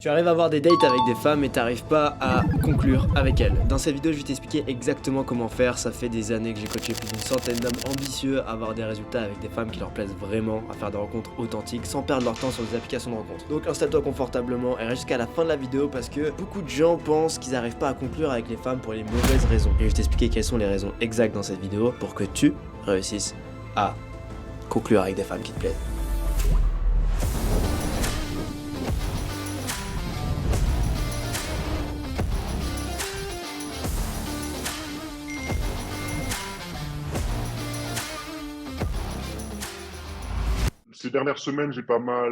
Tu arrives à avoir des dates avec des femmes et t'arrives pas à conclure avec elles. Dans cette vidéo, je vais t'expliquer exactement comment faire. Ça fait des années que j'ai coaché plus d'une centaine d'hommes ambitieux à avoir des résultats avec des femmes qui leur plaisent vraiment, à faire des rencontres authentiques sans perdre leur temps sur des applications de rencontres. Donc installe-toi confortablement et reste jusqu'à la fin de la vidéo parce que beaucoup de gens pensent qu'ils n'arrivent pas à conclure avec les femmes pour les mauvaises raisons. Et je vais t'expliquer quelles sont les raisons exactes dans cette vidéo pour que tu réussisses à conclure avec des femmes qui te plaisent. Ces dernières semaines, j'ai pas mal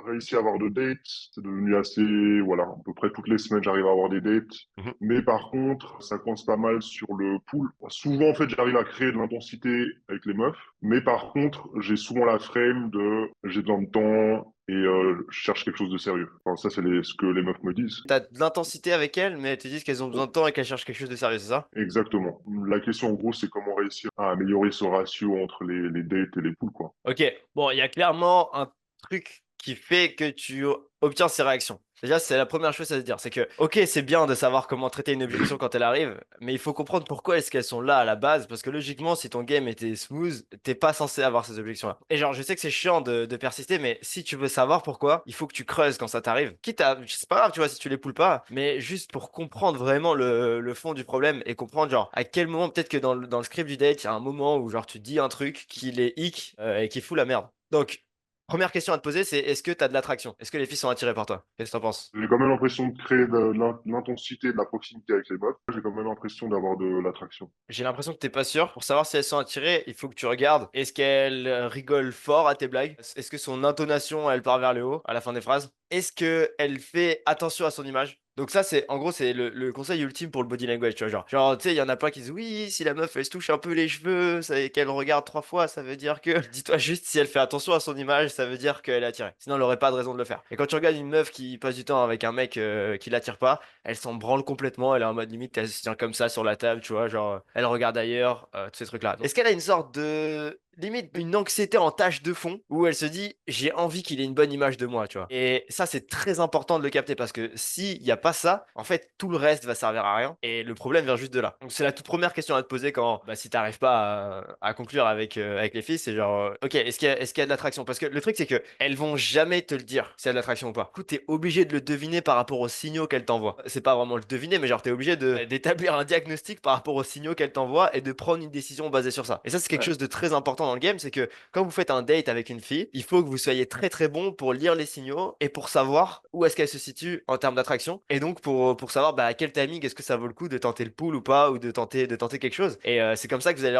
réussi à avoir de dates. C'est devenu assez, voilà, à peu près toutes les semaines, j'arrive à avoir des dates. Mais par contre, ça coince pas mal sur le pool. Souvent, en fait, j'arrive à créer de l'intensité avec les meufs. Mais par contre, j'ai souvent la frame de j'ai besoin de temps et je cherche quelque chose de sérieux. Enfin, ça, c'est ce que les meufs me disent. T'as de l'intensité avec elles, mais elles te disent qu'elles ont besoin de temps et qu'elles cherchent quelque chose de sérieux, c'est ça? Exactement. La question, en gros, c'est comment réussir à améliorer ce ratio entre les dates et les pools, quoi. Ok, bon, il y a clairement un truc qui fait que tu obtiens ces réactions. Déjà, c'est la première chose à se dire, c'est que, ok, c'est bien de savoir comment traiter une objection quand elle arrive, mais il faut comprendre pourquoi est-ce qu'elles sont là à la base, parce que logiquement, si ton game était smooth, t'es pas censé avoir ces objections-là. Et genre, je sais que c'est chiant de persister, mais si tu veux savoir pourquoi, il faut que tu creuses quand ça t'arrive. Quitte à, c'est pas grave, tu vois, si tu les poules pas, mais juste pour comprendre vraiment le fond du problème et comprendre, genre, à quel moment, peut-être que dans le script du date, il y a un moment où, genre, tu dis un truc qui les hic et qui fout la merde. Donc, première question à te poser, c'est est-ce que tu as de l'attraction? Est-ce que les filles sont attirées par toi? Qu'est-ce que t'en penses? J'ai quand même l'impression de créer de l'intensité, de la proximité avec les meufs. J'ai quand même l'impression d'avoir de l'attraction. J'ai l'impression que t'es pas sûr. Pour savoir si elles sont attirées, il faut que tu regardes. Est-ce qu'elle rigole fort à tes blagues? Est-ce que son intonation, elle part vers le haut à la fin des phrases? Est-ce qu'elle fait attention à son image? Donc ça, c'est en gros, c'est le conseil ultime pour le body language, tu vois, genre tu sais, il y en a pas qui disent oui, si la meuf elle se touche un peu les cheveux, et qu'elle regarde 3 fois, ça veut dire que. Dis-toi juste si elle fait attention à son image, ça veut dire qu'elle est attirée. Sinon, elle aurait pas de raison de le faire. Et quand tu regardes une meuf qui passe du temps avec un mec qui l'attire pas, elle s'en branle complètement, elle est en mode limite, elle se tient comme ça sur la table, tu vois, genre elle regarde ailleurs, tous ces trucs-là. Est-ce qu'elle a une sorte de limite une anxiété en tâche de fond où elle se dit j'ai envie qu'il ait une bonne image de moi, tu vois. Et ça c'est très important de le capter parce que s'il n'y a pas ça, en fait tout le reste va servir à rien et le problème vient juste de là. Donc c'est la toute première question à te poser quand bah, si t'arrives pas à conclure avec les filles, c'est genre ok, est-ce qu'il y a de l'attraction? Parce que le truc c'est que elles vont jamais te le dire s'il y a de l'attraction ou pas. Du coup t'es obligé de le deviner par rapport aux signaux qu'elles t'envoient. C'est pas vraiment le deviner mais genre t'es obligé d'établir un diagnostic par rapport aux signaux qu'elles t'envoient et de prendre une décision basée sur ça. Et ça c'est quelque chose de très important dans le game, c'est que quand vous faites un date avec une fille, il faut que vous soyez très très bon pour lire les signaux et pour savoir où est-ce qu'elle se situe en termes d'attraction. Et donc pour savoir bah, à quel timing est-ce que ça vaut le coup de tenter le pool ou pas, ou de tenter quelque chose. Et c'est comme ça que vous allez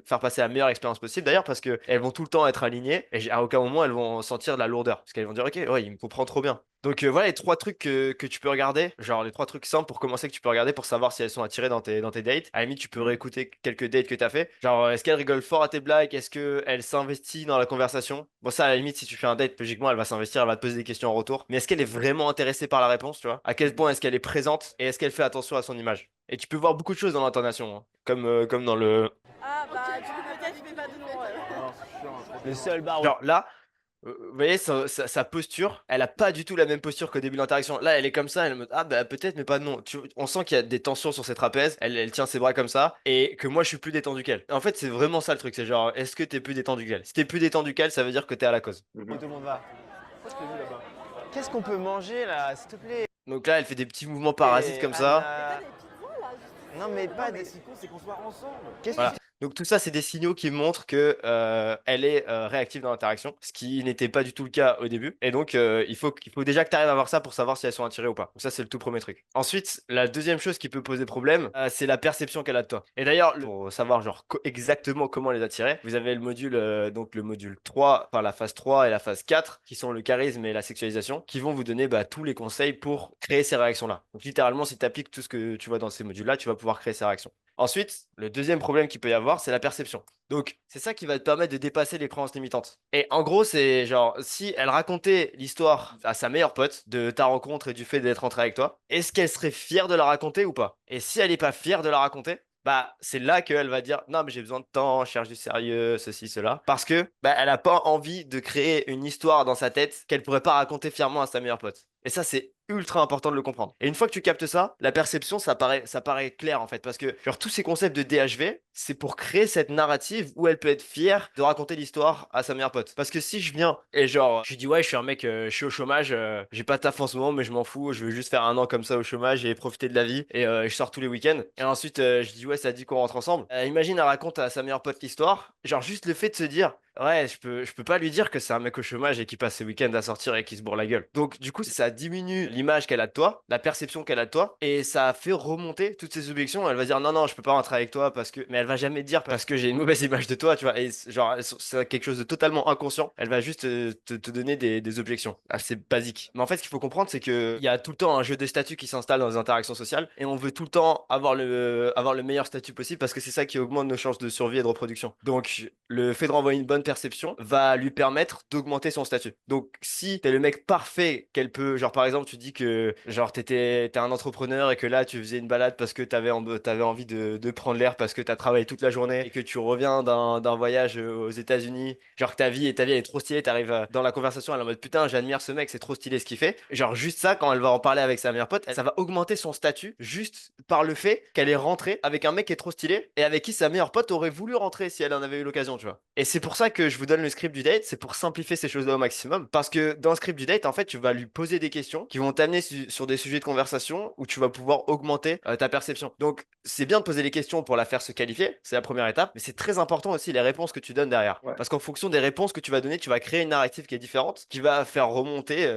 faire passer la meilleure expérience possible d'ailleurs, parce que elles vont tout le temps être alignées et à aucun moment elles vont sentir de la lourdeur. Parce qu'elles vont dire ok, ouais, il me comprend trop bien. Donc voilà les 3 trucs que tu peux regarder, genre les 3 trucs simples pour commencer que tu peux regarder pour savoir si elles sont attirées dans tes dates. À la limite, tu peux réécouter quelques dates que tu as fait. Genre, est-ce qu'elle rigole fort à tes blagues? Est-ce qu'elle s'investit dans la conversation? Bon, ça, à la limite, si tu fais un date, logiquement, elle va s'investir, elle va te poser des questions en retour. Mais est-ce qu'elle est vraiment intéressée par la réponse, tu vois? À quel point est-ce qu'elle est présente et est-ce qu'elle fait attention à son image? Et tu peux voir beaucoup de choses dans l'intonation, hein. Comme dans le. Ah bah du coup peut-être je vais pas de nom. Le seul bar où Genre là. Vous voyez, sa posture, elle a pas du tout la même posture qu'au début de l'interaction. Là, elle est comme ça, elle me ah bah peut-être, mais pas non. On sent qu'il y a des tensions sur ses trapèzes, elle tient ses bras comme ça, et que moi je suis plus détendu qu'elle. En fait, c'est vraiment ça le truc, c'est genre, est-ce que t'es plus détendu qu'elle? Si t'es plus détendu qu'elle, ça veut dire que t'es à la cause. tout le monde va. Qu'est-ce qu'on peut manger là, s'il te plaît? Donc là, elle fait des petits mouvements parasites comme ça. T'as des pizzas là juste. Non mais pas des. Ce qui compte c'est qu'on soit ensemble. Qu'est-ce que Voilà. Donc tout ça, c'est des signaux qui montrent que elle est réactive dans l'interaction, ce qui n'était pas du tout le cas au début. Et donc il faut déjà que tu arrives à voir ça pour savoir si elles sont attirées ou pas. Donc ça, c'est le tout premier truc. Ensuite, la deuxième chose qui peut poser problème, c'est la perception qu'elle a de toi. Et d'ailleurs, pour savoir genre exactement comment les attirer, vous avez le module donc le module 3, enfin la phase 3 et la phase 4, qui sont le charisme et la sexualisation, qui vont vous donner bah, tous les conseils pour créer ces réactions-là. Donc littéralement, si tu appliques tout ce que tu vois dans ces modules-là, tu vas pouvoir créer ces réactions. Ensuite, le deuxième problème qu'il peut y avoir, c'est la perception. Donc, c'est ça qui va te permettre de dépasser les croyances limitantes. Et en gros, c'est genre, si elle racontait l'histoire à sa meilleure pote de ta rencontre et du fait d'être rentrée avec toi, est-ce qu'elle serait fière de la raconter ou pas? Et si elle n'est pas fière de la raconter, bah, c'est là qu'elle va dire non, mais j'ai besoin de temps, je cherche du sérieux, ceci, cela. Parce que bah, elle n'a pas envie de créer une histoire dans sa tête qu'elle pourrait pas raconter fièrement à sa meilleure pote. Et ça, c'est ultra important de le comprendre. Et une fois que tu captes ça, la perception, ça paraît clair en fait. Parce que genre, tous ces concepts de DHV, c'est pour créer cette narrative où elle peut être fière de raconter l'histoire à sa meilleure pote. Parce que si je viens et genre, je dis ouais, je suis un mec, je suis au chômage, j'ai pas de taf en ce moment, mais je m'en fous, je veux juste faire un an comme ça au chômage et profiter de la vie. Et je sors tous les week-ends. Et ensuite, je dis ouais, ça dit qu'on rentre ensemble. Imagine, elle raconte à sa meilleure pote l'histoire. Genre, juste le fait de se dire, ouais, je peux pas lui dire que c'est un mec au chômage et qui passe ses week-ends à sortir et qui se bourre la gueule. Donc, du coup, ça diminue l'image qu'elle a de toi, la perception qu'elle a de toi, et ça fait remonter toutes ses objections. Elle va dire non, non, je peux pas rentrer avec toi parce que, mais elle va jamais dire parce que j'ai une mauvaise image de toi, tu vois. Et genre, c'est quelque chose de totalement inconscient. Elle va juste te donner des objections assez basiques. Mais en fait, ce qu'il faut comprendre, c'est que il y a tout le temps un jeu de statut qui s'installe dans les interactions sociales, et on veut tout le temps avoir le meilleur statut possible parce que c'est ça qui augmente nos chances de survie et de reproduction. Donc, le fait de renvoyer une bonne perception va lui permettre d'augmenter son statut. Donc, si t'es le mec parfait qu'elle peut, genre par exemple, tu dis que genre t'es un entrepreneur et que là tu faisais une balade parce que t'avais envie de prendre l'air parce que t'as travaillé toute la journée et que tu reviens d'un voyage aux États-Unis, genre que ta vie elle est trop stylée, t'arrives dans la conversation, elle est en mode putain, j'admire ce mec, c'est trop stylé ce qu'il fait. Genre juste ça, quand elle va en parler avec sa meilleure pote, ça va augmenter son statut juste par le fait qu'elle est rentrée avec un mec qui est trop stylé et avec qui sa meilleure pote aurait voulu rentrer si elle en avait eu l'occasion, tu vois. Et c'est pour ça que je vous donne le script du date, c'est pour simplifier ces choses-là au maximum. Parce que dans le script du date, en fait, tu vas lui poser des questions qui vont t'amener sur des sujets de conversation où tu vas pouvoir augmenter ta perception. Donc, c'est bien de poser les questions pour la faire se qualifier, c'est la première étape, mais c'est très important aussi les réponses que tu donnes derrière. Ouais. Parce qu'en fonction des réponses que tu vas donner, tu vas créer une narrative qui est différente, qui va faire remonter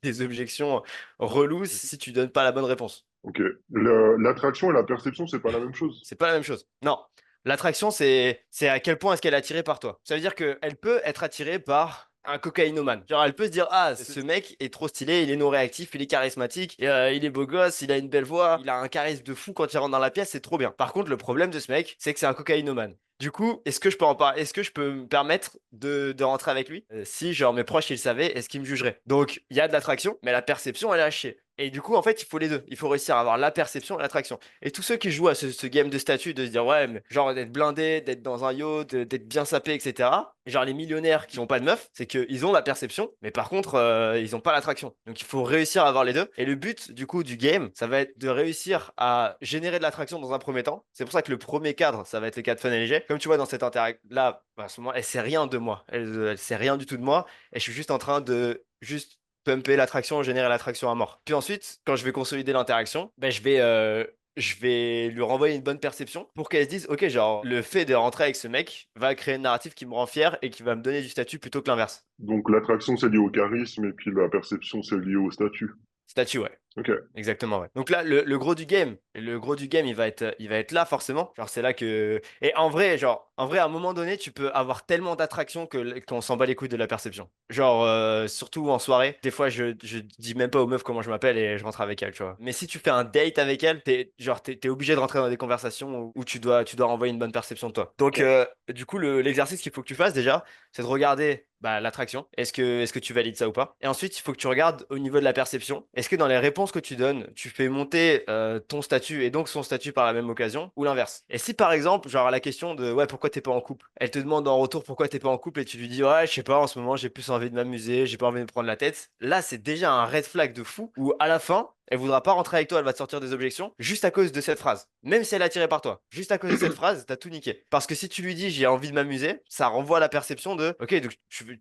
des objections reloues si tu donnes pas la bonne réponse. Ok. L'attraction et la perception, c'est pas la même chose. C'est pas la même chose. Non. L'attraction, c'est à quel point est-ce qu'elle est attirée par toi. Ça veut dire qu'elle peut être attirée par un cocaïnomane. Genre, elle peut se dire, ah, ce mec est trop stylé, il est non réactif, il est charismatique, il est beau gosse, il a une belle voix, il a un charisme de fou quand il rentre dans la pièce, c'est trop bien. Par contre, le problème de ce mec, c'est que c'est un cocaïnomane. Du coup, est-ce que je peux en parler? Est-ce que je peux me permettre de rentrer avec lui? Si, genre, mes proches, ils le savaient, est-ce qu'ils me jugeraient? Donc, il y a de l'attraction, mais la perception, elle est à chier. Et du coup, en fait, il faut les deux. Il faut réussir à avoir la perception et l'attraction. Et tous ceux qui jouent à ce game de statut, de se dire, ouais, mais genre d'être blindé, d'être dans un yacht, d'être bien sapé, etc. Genre les millionnaires qui n'ont pas de meuf, c'est qu'ils ont la perception, mais par contre, ils n'ont pas l'attraction. Donc il faut réussir à avoir les deux. Et le but, du coup, du game, ça va être de réussir à générer de l'attraction dans un premier temps. C'est pour ça que le premier cadre, ça va être le cadre fun et léger. Comme tu vois dans cette interaction-là, à ce moment, elle sait rien de moi. Elle sait rien du tout de moi. Et je suis juste en train de juste pumper l'attraction, générer l'attraction à mort. Puis ensuite, quand je vais consolider l'interaction, ben, je vais lui renvoyer une bonne perception pour qu'elle se dise, ok, genre, le fait de rentrer avec ce mec va créer une narrative qui me rend fier et qui va me donner du statut plutôt que l'inverse. Donc l'attraction, c'est lié au charisme et puis la perception, c'est lié au statut. Statut, ouais. Ok. Exactement, ouais. Donc là, le gros du game, il va être là forcément. Genre, c'est là que. Et en vrai, genre, en vrai, à un moment donné, tu peux avoir tellement d'attraction qu'on s'en bat les couilles de la perception. Genre, surtout en soirée, des fois, je dis même pas aux meufs comment je m'appelle et je rentre avec elles, tu vois. Mais si tu fais un date avec elle, t'es obligé de rentrer dans des conversations où tu dois renvoyer une bonne perception de toi. Donc, du coup, l'exercice qu'il faut que tu fasses déjà, c'est de regarder bah, l'attraction. Est-ce que tu valides ça ou pas? Et ensuite, il faut que tu regardes au niveau de la perception. Est-ce que dans les réponses que tu donnes, tu fais monter ton statut et donc son statut par la même occasion ou l'inverse? Et si par exemple, genre à la question de ouais, pourquoi t'es pas en couple? Elle te demande en retour pourquoi t'es pas en couple et tu lui dis ouais, je sais pas, en ce moment j'ai plus envie de m'amuser, j'ai pas envie de me prendre la tête. Là, c'est déjà un red flag de fou où à la fin, elle voudra pas rentrer avec toi, elle va te sortir des objections juste à cause de cette phrase. Même si elle est attirée par toi. Juste à cause de cette phrase, t'as tout niqué. Parce que si tu lui dis j'ai envie de m'amuser, ça renvoie à la perception de ok, donc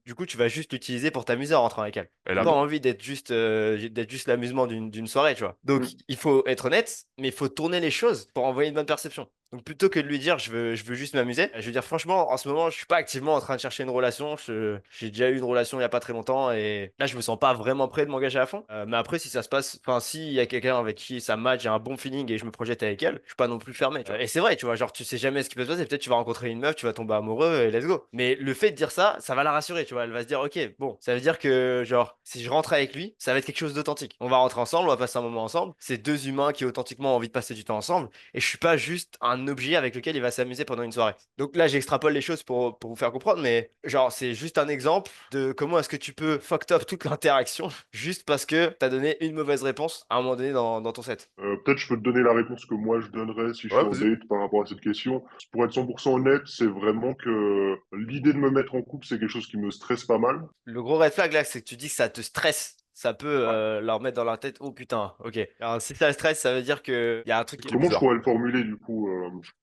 du coup tu vas juste l'utiliser pour t'amuser en rentrant avec elle. Elle a pas envie d'être juste l'amusement d'une soirée, tu vois. Donc il faut être honnête, mais il faut tourner les choses pour envoyer une bonne perception. Donc plutôt que de lui dire je veux juste m'amuser, je veux dire franchement en ce moment je suis pas activement en train de chercher une relation. J'ai déjà eu une relation il y a pas très longtemps et là je me sens pas vraiment prêt de m'engager à fond. Mais après si ça se passe, enfin s'il y a quelqu'un avec qui ça match, j'ai un bon feeling et je me projette avec elle, je suis pas non plus fermé. Tu vois. Et c'est vrai, tu vois, genre tu sais jamais ce qui peut se passer. Peut-être tu vas rencontrer une meuf, tu vas tomber amoureux et let's go. Mais le fait de dire ça, ça va la rassurer, tu vois. Elle va se dire ok bon, ça veut dire que genre si je rentre avec lui, ça va être quelque chose d'authentique. On va rentrer ensemble, on va passer un moment ensemble. C'est deux humains qui authentiquement ont envie de passer du temps ensemble et je suis pas juste un objet avec lequel il va s'amuser pendant une soirée. Donc là, j'extrapole les choses pour vous faire comprendre, mais genre, c'est juste un exemple de comment est-ce que tu peux fucked up toute l'interaction juste parce que t'as donné une mauvaise réponse à un moment donné dans ton set. Peut-être je peux te donner la réponse que moi je donnerais si je Ouais, suis en vas-y. date par rapport à cette question. Pour être 100% honnête, c'est vraiment que l'idée de me mettre en couple, c'est quelque chose qui me stresse pas mal. Le gros red flag là, c'est que tu dis que ça te stresse. ça peut leur mettre dans leur tête, oh putain, ok. Alors, si ça stresse, ça veut dire qu'il y a un truc qui est Comment je bizarre. pourrais le formuler du coup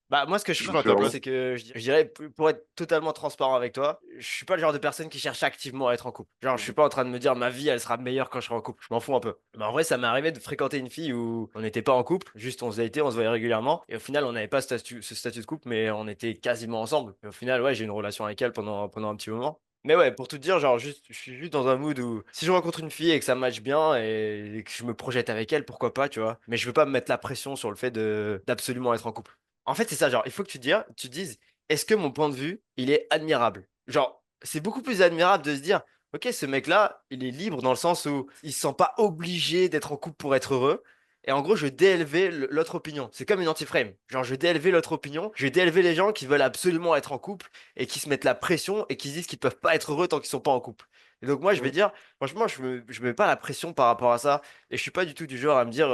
Bah moi ce que je ferais, différemment? c'est que je dirais pour être totalement transparent avec toi, je suis pas le genre de personne qui cherche activement à être en couple. Genre je suis pas en train de me dire ma vie elle sera meilleure quand je serai en couple, je m'en fous un peu. Mais en vrai ça m'est arrivé de fréquenter une fille où on n'était pas en couple, juste on se datait, on se voyait régulièrement et au final on n'avait pas ce statut de couple mais on était quasiment ensemble. Et au final ouais j'ai eu une relation avec elle pendant un petit moment. Mais ouais, pour tout te dire, genre juste, je suis juste dans un mood où si je rencontre une fille et que ça matche bien et que je me projette avec elle, pourquoi pas, tu vois. Mais je veux pas me mettre la pression sur le fait de d'absolument être en couple. En fait, c'est ça, genre, il faut que tu te dises, est-ce que mon point de vue, il est admirable? Genre, c'est beaucoup plus admirable de se dire, ok, ce mec-là, il est libre dans le sens où il se sent pas obligé d'être en couple pour être heureux. Et en gros, je vais délever l'autre opinion. C'est comme une anti-frame. Genre, je vais délever l'autre opinion. Je vais délever les gens qui veulent absolument être en couple et qui se mettent la pression et qui se disent qu'ils peuvent pas être heureux tant qu'ils sont pas en couple. Et donc, moi, je vais dire, franchement, je me mets pas la pression par rapport à ça. Et je suis pas du tout du genre à me dire,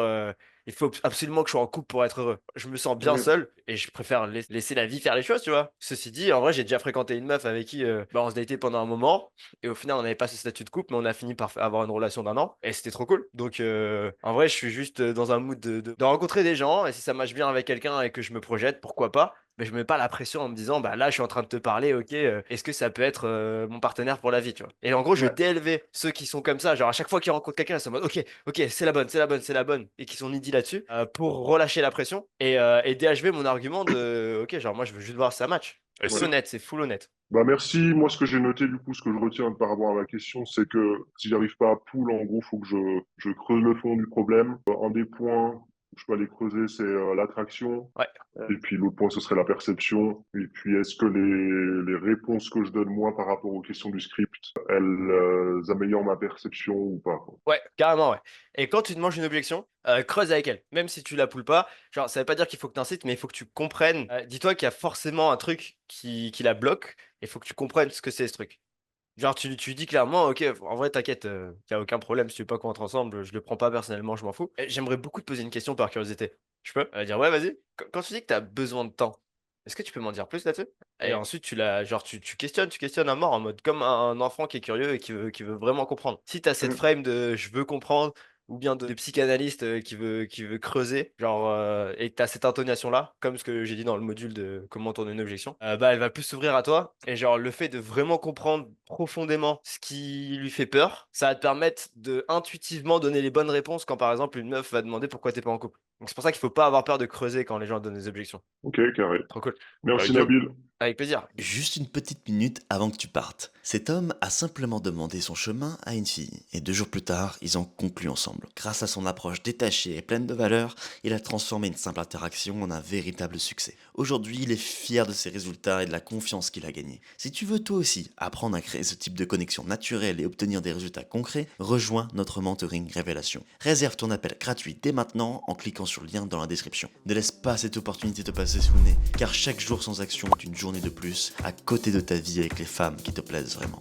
il faut absolument que je sois en couple pour être heureux. Je me sens bien Mm. seul et je préfère laisser la vie faire les choses, tu vois. Ceci dit, en vrai, j'ai déjà fréquenté une meuf avec qui on se datait pendant un moment et au final, on n'avait pas ce statut de couple, mais on a fini par avoir une relation d'un an et c'était trop cool. Donc, en vrai, je suis juste dans un mood de rencontrer des gens et si ça marche bien avec quelqu'un et que je me projette, pourquoi pas. Mais je me mets pas la pression en me disant, bah là, je suis en train de te parler, ok, est-ce que ça peut être mon partenaire pour la vie, tu vois. Et en gros, je vais Ouais. délever ceux qui sont comme ça. Genre, à chaque fois qu'ils rencontrent quelqu'un, ils sont en mode, ok, ok, c'est la bonne, c'est la bonne, c'est la bonne, et qui sont needy là-dessus, pour relâcher la pression et DHV mon argument de, ok, genre, moi, je veux juste voir si ça match. Et Full c'est- honnête, c'est full honnête. Bah merci. Moi, ce que j'ai noté, du coup, ce que je retiens par rapport à ma question, c'est que si j'arrive pas à pool, en gros, faut que je creuse le fond du problème. Un des points que je peux aller creuser, c'est l'attraction. Ouais. Et puis l'autre point, ce serait la perception. Et puis, est-ce que les réponses que je donne moi par rapport aux questions du script, elles améliorent ma perception ou pas, quoi. Ouais, carrément, ouais. Et quand tu te manges une objection, creuse avec elle. Même si tu la poules pas, genre, ça veut pas dire qu'il faut que tu incites, mais il faut que tu comprennes. Dis-toi qu'il y a forcément un truc qui la bloque, et il faut que tu comprennes ce que c'est ce truc. Genre, tu dis clairement, ok, en vrai, t'inquiète, y a aucun problème si tu veux pas qu'on rentre ensemble, je le prends pas personnellement, je m'en fous. Et j'aimerais beaucoup te poser une question par curiosité. Je peux? Dire, ouais, vas-y. Quand tu dis que t'as besoin de temps, est-ce que tu peux m'en dire plus là-dessus? Et ensuite, genre, tu questionnes à mort en mode comme un enfant qui est curieux et qui veut vraiment comprendre. Si t'as cette Mm. frame de je veux comprendre, ou bien de psychanalyste qui veut creuser, genre, et que t'as cette intonation-là, comme ce que j'ai dit dans le module de comment tourner une objection, bah elle va plus s'ouvrir à toi. Et genre, le fait de vraiment comprendre profondément ce qui lui fait peur, ça va te permettre de intuitivement donner les bonnes réponses quand par exemple une meuf va demander pourquoi t'es pas en couple. Donc c'est pour ça qu'il faut pas avoir peur de creuser quand les gens donnent des objections. Ok, carré. Trop cool. Merci, Guillaume. Nabil. Avec plaisir. Juste une petite minute avant que tu partes. Cet homme a simplement demandé son chemin à une fille, et 2 jours plus tard, ils ont conclu ensemble. Grâce à son approche détachée et pleine de valeur, il a transformé une simple interaction en un véritable succès. Aujourd'hui, il est fier de ses résultats et de la confiance qu'il a gagnée. Si tu veux toi aussi apprendre à créer ce type de connexion naturelle et obtenir des résultats concrets, rejoins notre mentoring Révélation. Réserve ton appel gratuit dès maintenant en cliquant sur le lien dans la description. Ne laisse pas cette opportunité te passer sous le nez, car chaque jour sans action est une journée de plus à côté de ta vie avec les femmes qui te plaisent vraiment.